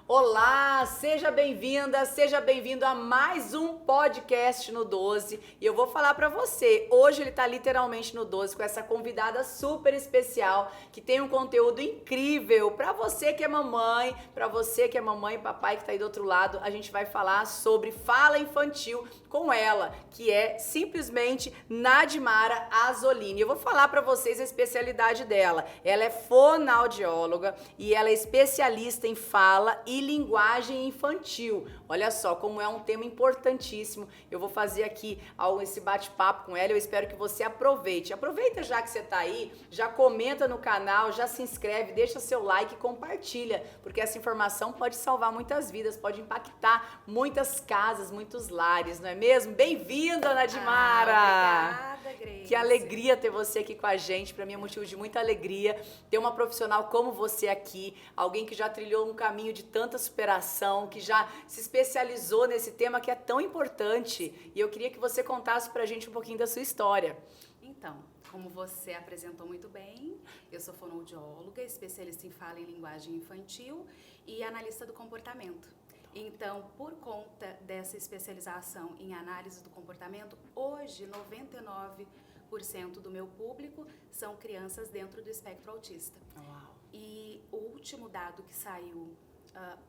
Olá, seja bem-vinda, seja bem-vindo a mais um podcast no 12. E eu vou falar pra você, hoje ele tá literalmente no 12 com essa convidada super especial, que tem um conteúdo incrível pra você que é mamãe, e papai que tá aí do outro lado. A gente vai falar sobre fala infantil com ela, que é simplesmente Nadimara Azzolini. Eu vou falar pra vocês a especialidade dela. Ela é fonoaudióloga e ela é especialista em fala e linguagem infantil. Olha só como é um tema importantíssimo. Eu vou fazer aqui esse bate-papo com ela. Eu espero que você aproveite. Aproveita já que você tá aí, já comenta no canal, já se inscreve, deixa seu like e compartilha, porque essa informação pode salvar muitas vidas, pode impactar muitas casas, muitos lares, não é mesmo? Bem-vinda, Nadimara! Obrigada, Grace. Que alegria ter você aqui com a gente. Para mim é motivo de muita alegria ter uma profissional como você aqui, alguém que já trilhou um caminho de tanta superação, que já se especializou nesse tema que é tão importante. E eu queria que você contasse pra gente um pouquinho da sua história. Então, como você apresentou muito bem, eu sou fonoaudióloga, especialista em fala e linguagem infantil e analista do comportamento. Então, por conta dessa especialização em análise do comportamento, hoje 99% do meu público são crianças dentro do espectro autista. Uau. E o último dado que saiu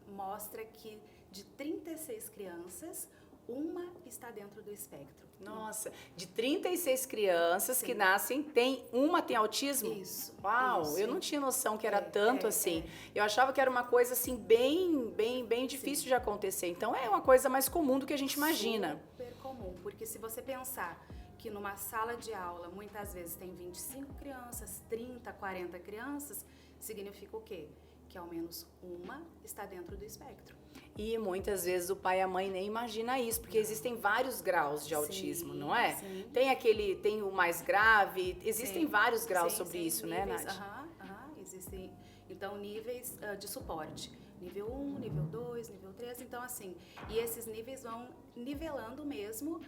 mostra que de 36 crianças, uma está dentro do espectro. Nossa, de 36 crianças Sim. que nascem, uma tem autismo? Isso. Uau, isso. eu não tinha noção que era É, tanto é, assim. é. Eu achava que era uma coisa assim bem difícil Sim. de acontecer. Então é uma coisa mais comum do que a gente imagina. Super comum, porque se você pensar que numa sala de aula muitas vezes tem 25 crianças, 30, 40 crianças, significa o quê? Que ao menos uma está dentro do espectro. E muitas vezes o pai e a mãe nem imagina isso, porque existem vários graus de autismo, Sim, não é? sim. Tem o mais grave, existem Sim, vários graus sim, sobre sim, isso, né, níveis, Nath? existem, então, níveis de suporte. Nível 1, nível 2, nível 3, então assim, e esses níveis vão nivelando mesmo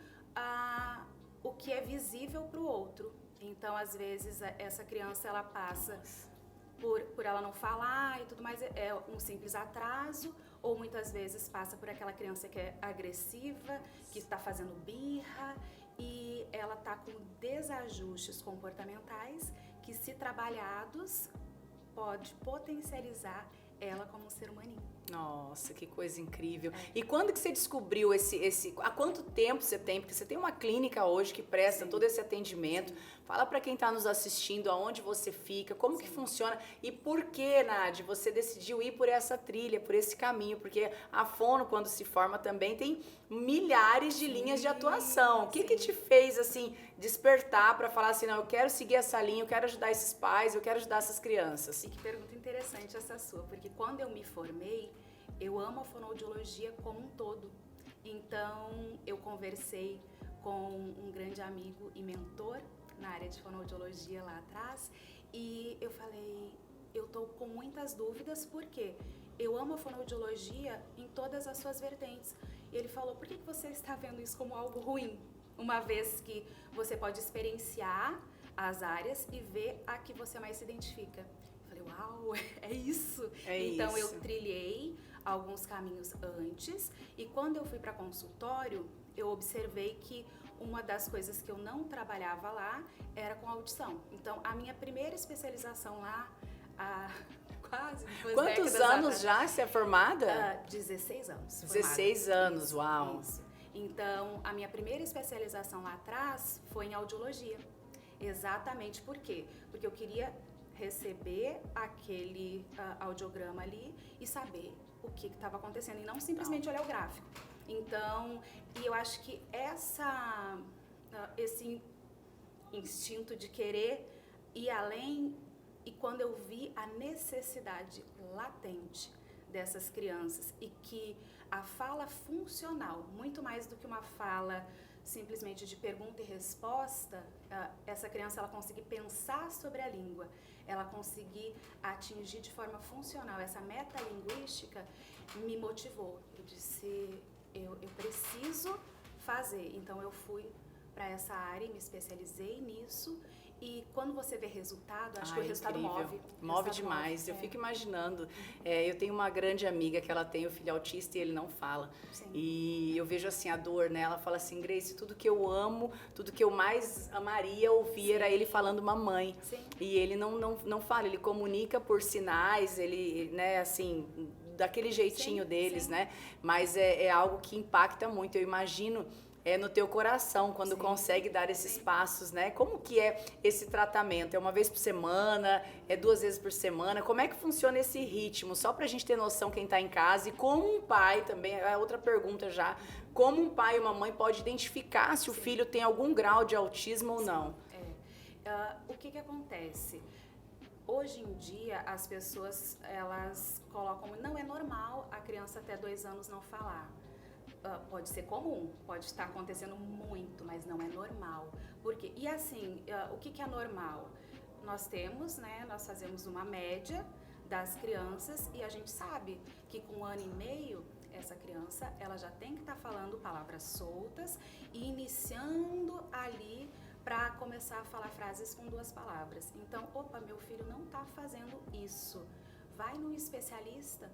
o que é visível para o outro. Então, às vezes, essa criança, ela passa por ela não falar e tudo mais, é um simples atraso, ou muitas vezes passa por aquela criança que é agressiva, que está fazendo birra, e ela está com desajustes comportamentais que, se trabalhados, pode potencializar ela como um ser humaninho. Nossa, que coisa incrível. E quando que você descobriu há quanto tempo você tem? Porque você tem uma clínica hoje que presta Sim. todo esse atendimento. Sim. Fala pra quem tá nos assistindo aonde você fica, como que funciona e por que, Nadi, você decidiu ir por essa trilha, por esse caminho, porque a fono, quando se forma, também tem milhares de linhas de atuação. O que que te fez, assim, despertar pra falar assim, não, eu quero seguir essa linha, eu quero ajudar esses pais, eu quero ajudar essas crianças? E que pergunta interessante essa sua, porque quando eu me formei, eu amo a fonoaudiologia como um todo. Então, eu conversei com um grande amigo e mentor na área de fonoaudiologia lá atrás, e eu falei, eu tô com muitas dúvidas, porque eu amo a fonoaudiologia em todas as suas vertentes. E ele falou, por que você está vendo isso como algo ruim? Uma vez que você pode experienciar as áreas e ver a que você mais se identifica. Eu falei, uau, é isso! Então, eu trilhei alguns caminhos antes, e quando eu fui para consultório, eu observei que uma das coisas que eu não trabalhava lá era com audição. Então, a minha primeira especialização lá, quase 2 décadas Quantos anos atrás, já você é formada? 16 anos. 16 anos, uau! Isso. Então, a minha primeira especialização lá atrás foi em audiologia. Exatamente por quê? Porque eu queria receber aquele audiograma ali e saber o que estava acontecendo, e não simplesmente olhar o gráfico. Então, e eu acho que esse instinto de querer ir além, e quando eu vi a necessidade latente dessas crianças, e que a fala funcional, muito mais do que uma fala simplesmente de pergunta e resposta, essa criança, ela conseguir pensar sobre a língua, ela conseguir atingir de forma funcional essa metalinguística, me motivou. Eu disse, eu preciso fazer. Então, eu fui para essa área e me especializei nisso, E quando você vê resultado, acho que o resultado incrível. move. Move demais. Eu fico imaginando. Eu tenho uma grande amiga que ela tem o filho autista e ele não fala. Sim. E eu vejo assim a dor, né? Ela fala assim, Grace, tudo que eu amo, tudo que eu mais amaria ouvir era ele falando mamãe. Sim. E ele não fala, ele comunica por sinais, ele, né, assim, daquele jeitinho deles, né? Mas é algo que impacta muito. Eu imagino no teu coração, quando consegue dar esses passos, né? Como que é esse tratamento? É uma vez por semana? É 2 vezes por semana? Como é que funciona esse ritmo? Só pra gente ter noção quem tá em casa e como um pai também, é outra pergunta já, como um pai e uma mãe pode identificar se o filho tem algum grau de autismo ou não? O que acontece? Hoje em dia, as pessoas, elas colocam, não é normal a criança até 2 anos não falar. Pode ser comum, pode estar acontecendo muito, mas não é normal. Por quê? E assim, o que é normal? Nós temos, né, nós fazemos uma média das crianças e a gente sabe que com 1 ano e meio, essa criança, ela já tem que estar falando palavras soltas e iniciando ali para começar a falar frases com 2 palavras. Então, opa, meu filho não está fazendo isso. Vai num especialista.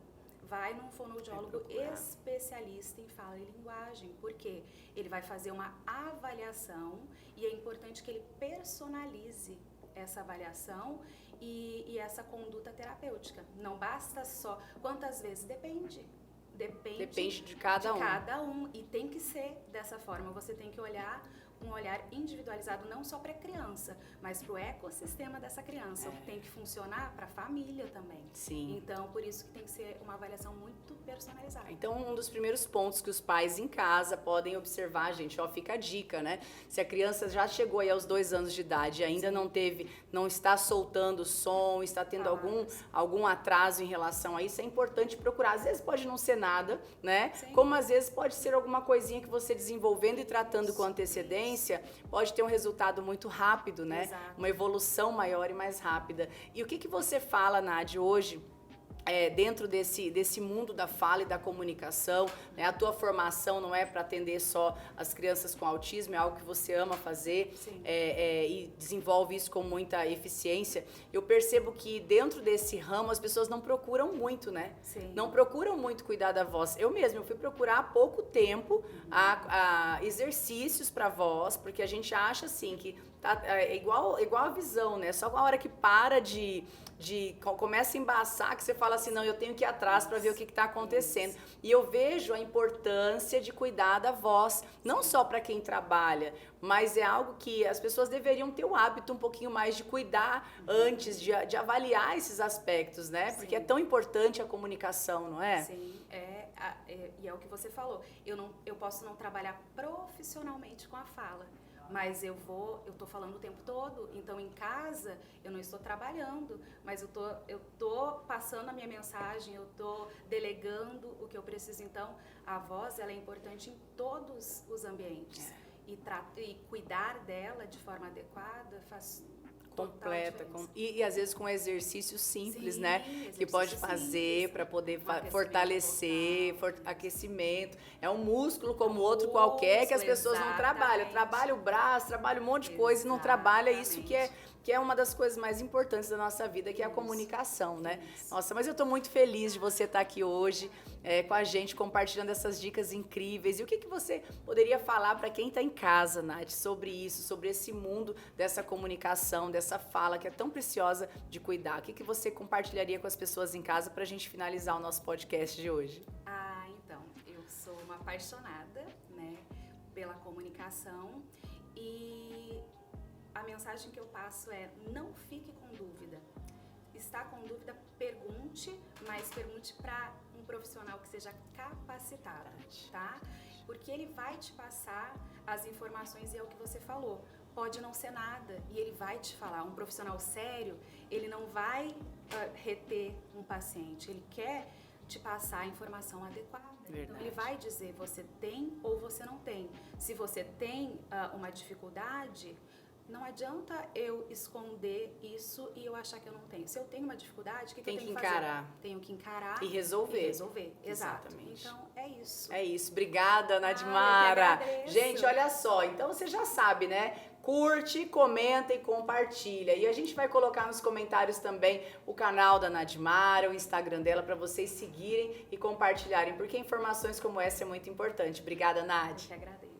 Vai num fonoaudiólogo especialista em fala e linguagem, porque ele vai fazer uma avaliação e é importante que ele personalize essa avaliação e essa conduta terapêutica. Não basta só. Quantas vezes? Depende de cada um. E tem que ser dessa forma. Você tem que olhar um olhar individualizado não só para a criança, mas para o ecossistema dessa criança, o que tem que funcionar para a família também. Sim. Então, por isso que tem que ser uma avaliação muito personalizada. Então, um dos primeiros pontos que os pais em casa podem observar, gente, fica a dica, né? Se a criança já chegou aí aos 2 anos de idade e ainda não está soltando som, está tendo algum atraso em relação a isso, é importante procurar. Às vezes pode não ser nada, né? Sim. Como às vezes pode ser alguma coisinha que você desenvolvendo e tratando com antecedência, pode ter um resultado muito rápido, né? Exato. Uma evolução maior e mais rápida. E o que você fala, Nádia, hoje, dentro desse mundo da fala e da comunicação, né? A tua formação não é para atender só as crianças com autismo, é algo que você ama fazer e desenvolve isso com muita eficiência. Eu percebo que dentro desse ramo as pessoas não procuram muito, né? Sim. Não procuram muito cuidar da voz. Eu fui procurar há pouco tempo exercícios para voz, porque a gente acha assim que é igual a visão, né? Só a hora que para começa a embaçar que você fala assim, não, eu tenho que ir atrás para ver o que está acontecendo. E eu vejo a importância de cuidar da voz, não só para quem trabalha, mas é algo que as pessoas deveriam ter o hábito um pouquinho mais de cuidar antes, de avaliar esses aspectos, né? Porque é tão importante a comunicação, não é? Sim, e é o que você falou. Eu posso não trabalhar profissionalmente com a fala, mas eu tô falando o tempo todo, então em casa eu não estou trabalhando, mas eu tô passando a minha mensagem, eu tô delegando o que eu preciso. Então a voz, ela é importante em todos os ambientes e cuidar dela de forma adequada faz completa e às vezes com exercícios simples, né? Que pode fazer para poder fortalecer, aquecimento. É um músculo como outro qualquer que as pessoas não trabalham. Trabalha o braço, trabalha um monte de coisa e não trabalha isso que é uma das coisas mais importantes da nossa vida, que é a comunicação, né? Nossa, mas eu tô muito feliz de você estar aqui hoje com a gente, compartilhando essas dicas incríveis. E o que você poderia falar para quem está em casa, Nath, sobre isso, sobre esse mundo dessa comunicação, dessa fala que é tão preciosa de cuidar? O que você compartilharia com as pessoas em casa para a gente finalizar o nosso podcast de hoje? Então, eu sou uma apaixonada, né, pela comunicação e a mensagem que eu passo é: não fique com dúvida. Está com dúvida, pergunte, mas pergunte para um profissional que seja capacitado, tá? Porque ele vai te passar as informações e é o que você falou. Pode não ser nada e ele vai te falar. Um profissional sério, ele não vai reter um paciente, ele quer te passar a informação adequada. Verdade. Então ele vai dizer você tem ou você não tem. Se você tem uma dificuldade, não adianta eu esconder isso e eu achar que eu não tenho. Se eu tenho uma dificuldade, o que eu tenho que fazer? Tenho que encarar e resolver. Exato. Exatamente. Então, é isso. É isso. Obrigada, Nadimara. Eu que agradeço. Gente, olha só. Então, você já sabe, né? curte, comenta e compartilha. E a gente vai colocar nos comentários também o canal da Nadimara, o Instagram dela, para vocês seguirem e compartilharem, porque informações como essa é muito importante. Obrigada, Nad. Eu que agradeço.